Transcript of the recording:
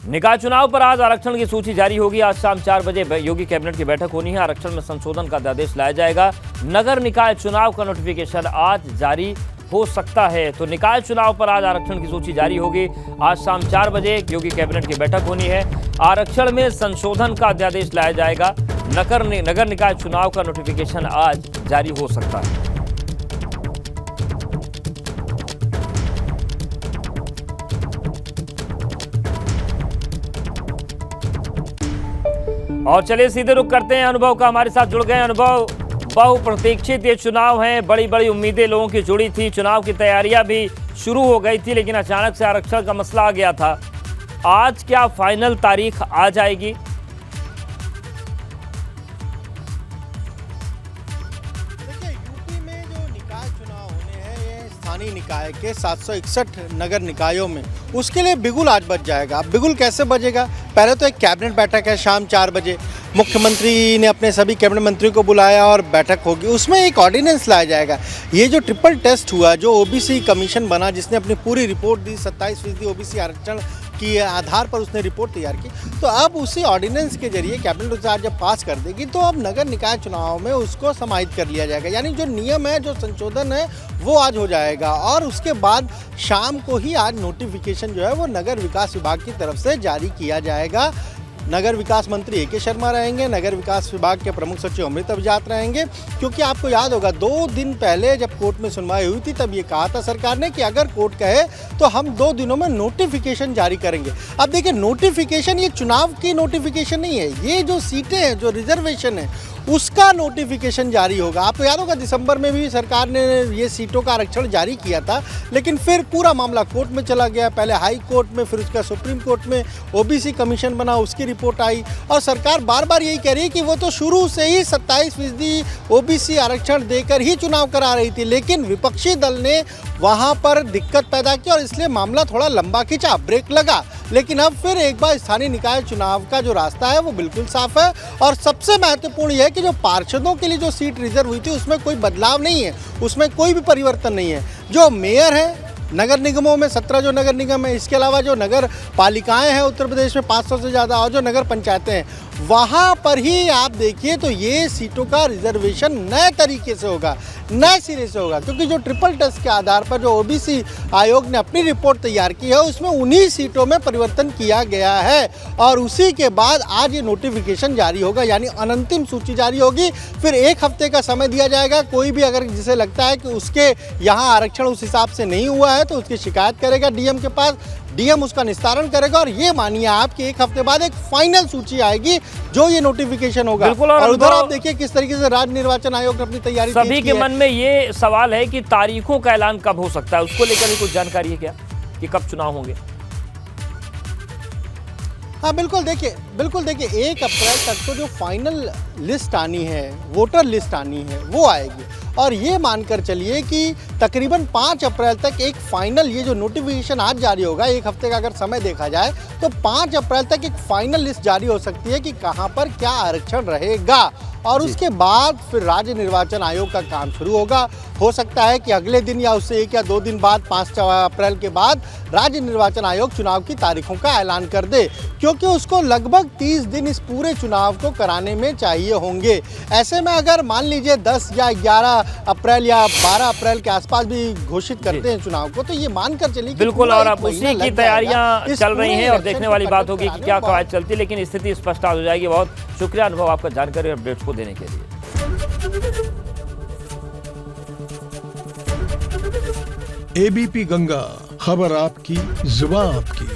निकाय चुनाव पर आज आरक्षण की सूची जारी होगी। आज शाम 4 बजे योगी कैबिनेट की बैठक होनी है। आरक्षण में संशोधन का अध्यादेश लाया जाएगा। नगर निकाय चुनाव का नोटिफिकेशन आज जारी हो सकता है। तो निकाय चुनाव पर आज आरक्षण की सूची जारी होगी। आज शाम 4 बजे योगी कैबिनेट की बैठक होनी है। आरक्षण में संशोधन का अध्यादेश लाया जाएगा। नगर निकाय चुनाव का नोटिफिकेशन आज जारी हो सकता है। और चलिए सीधे रुख करते हैं अनुभव का। हमारे साथ जुड़ गए अनुभव। बहुप्रतीक्षित ये चुनाव है, बड़ी बड़ी उम्मीदें लोगों की जुड़ी थी, चुनाव की तैयारियां भी शुरू हो गई थी, लेकिन अचानक से आरक्षण का मसला आ गया था। आज क्या फाइनल तारीख आ जाएगी? यूपी में जो निकाय चुनाव होने हैं ये स्थानीय निकाय के 761 नगर निकायों में, उसके लिए बिगुल आज बज जाएगा। अब बिगुल कैसे बजेगा? पहले तो एक कैबिनेट बैठक है शाम 4 बजे, मुख्यमंत्री ने अपने सभी कैबिनेट मंत्रियों को बुलाया और बैठक होगी। उसमें एक ऑर्डिनेंस लाया जाएगा। ये जो ट्रिपल टेस्ट हुआ, जो ओबीसी कमीशन बना, जिसने अपनी पूरी रिपोर्ट दी, 27% ओबीसी आरक्षण के आधार पर उसने रिपोर्ट तैयार की, तो अब उसी ऑर्डिनेंस के जरिए कैबिनेट उसे आज जब पास कर देगी तो अब नगर निकाय चुनाव में उसको समाहित कर लिया जाएगा। यानी जो नियम है, जो संशोधन है, वो आज हो जाएगा। और उसके बाद शाम को ही आज नोटिफिकेशन जो है वो नगर विकास विभाग की तरफ से जारी किया जाएगा। नगर विकास मंत्री ए के शर्मा रहेंगे, नगर विकास विभाग के प्रमुख सचिव अमृत अभिजात रहेंगे। क्योंकि आपको याद होगा 2 दिन पहले जब कोर्ट में सुनवाई हुई थी तब ये कहा था सरकार ने कि अगर कोर्ट कहे तो हम 2 दिनों में नोटिफिकेशन जारी करेंगे। अब देखिए, नोटिफिकेशन ये चुनाव की नोटिफिकेशन नहीं है, ये जो सीटें हैं, जो रिजर्वेशन है, उसका नोटिफिकेशन जारी होगा। आपको याद होगा दिसंबर में भी सरकार ने ये सीटों का आरक्षण जारी किया था, लेकिन फिर पूरा मामला कोर्ट में चला गया। पहले हाई कोर्ट में, फिर उसका सुप्रीम कोर्ट में ओबीसी कमीशन बना, उसकी रिपोर्ट आई और सरकार बार बार यही कह रही है कि वो तो शुरू से ही 27% ओबीसी आरक्षण देकर ही चुनाव करा रही थी, लेकिन विपक्षी दल ने वहाँ पर दिक्कत पैदा की और इसलिए मामला थोड़ा लंबा खिंचा, ब्रेक लगा। लेकिन अब फिर एक बार स्थानीय निकाय चुनाव का जो रास्ता है वो बिल्कुल साफ है। और सबसे महत्वपूर्ण यह है कि जो पार्षदों के लिए जो सीट रिजर्व हुई थी उसमें कोई बदलाव नहीं है, उसमें कोई भी परिवर्तन नहीं है। जो मेयर है नगर निगमों में, 17 जो नगर निगम है, इसके अलावा जो नगर पालिकाएं हैं उत्तर प्रदेश में 500 से ज़्यादा, और जो नगर पंचायतें हैं, वहाँ पर ही आप देखिए तो ये सीटों का रिजर्वेशन नए तरीके से होगा, नए सिरे से होगा। क्योंकि जो ट्रिपल टेस्ट के आधार पर जो ओबीसी आयोग ने अपनी रिपोर्ट तैयार की है उसमें उन्हीं सीटों में परिवर्तन किया गया है और उसी के बाद आज ये नोटिफिकेशन जारी होगा, यानी अंतिम सूची जारी होगी। फिर 1 हफ्ते का समय दिया जाएगा। कोई भी अगर जिसे लगता है कि उसके यहाँ आरक्षण उस हिसाब से नहीं हुआ है तो उसकी शिकायत करेगा डीएम के पास, डीएम उसका निस्तारण करेगा और ये मानिए आप कि 1 हफ्ते बाद एक फाइनल सूची आएगी जो ये नोटिफिकेशन होगा। और उधर आप देखिए किस तरीके से राज्य निर्वाचन आयोग ने अपनी तैयारी सभी के मन में ये सवाल है कि तारीखों का ऐलान कब हो सकता है, उसको लेकर भी कुछ जानकारी है क्या कि कब चुनाव होंगे? हाँ बिल्कुल देखिए 1 अप्रैल तक तो जो फाइनल लिस्ट आनी है, वोटर लिस्ट आनी है, वो आएगी। और ये मानकर चलिए कि तकरीबन 5 अप्रैल तक एक फाइनल, ये जो नोटिफिकेशन आज जारी होगा, 1 हफ्ते का अगर समय देखा जाए तो 5 अप्रैल तक एक फाइनल लिस्ट जारी हो सकती है कि कहाँ पर क्या आरक्षण रहेगा। और उसके बाद फिर राज्य निर्वाचन आयोग का काम शुरू होगा। हो सकता है कि अगले दिन या उससे 1 या 2 दिन बाद, 5 अप्रैल के बाद, राज्य निर्वाचन आयोग चुनाव की तारीखों का ऐलान कर दे, क्योंकि उसको लगभग 30 दिन इस पूरे चुनाव को कराने में चाहिए होंगे। ऐसे में अगर मान लीजिए 10 या 11 अप्रैल या 12 अप्रैल के आसपास भी घोषित करते हैं चुनाव को, तो ये मानकर चलिए बिल्कुल। और अब उसी की तैयारियां चल रही हैं और देखने वाली बात होगी कि क्या कवायद चलती है, लेकिन स्थिति स्पष्ट हो जाएगी। बहुत शुक्रिया अनुभव आपका जानकारी और अपडेट्स को देने के लिए। एबीपी गंगा, खबर आपकी, जुबान आपकी।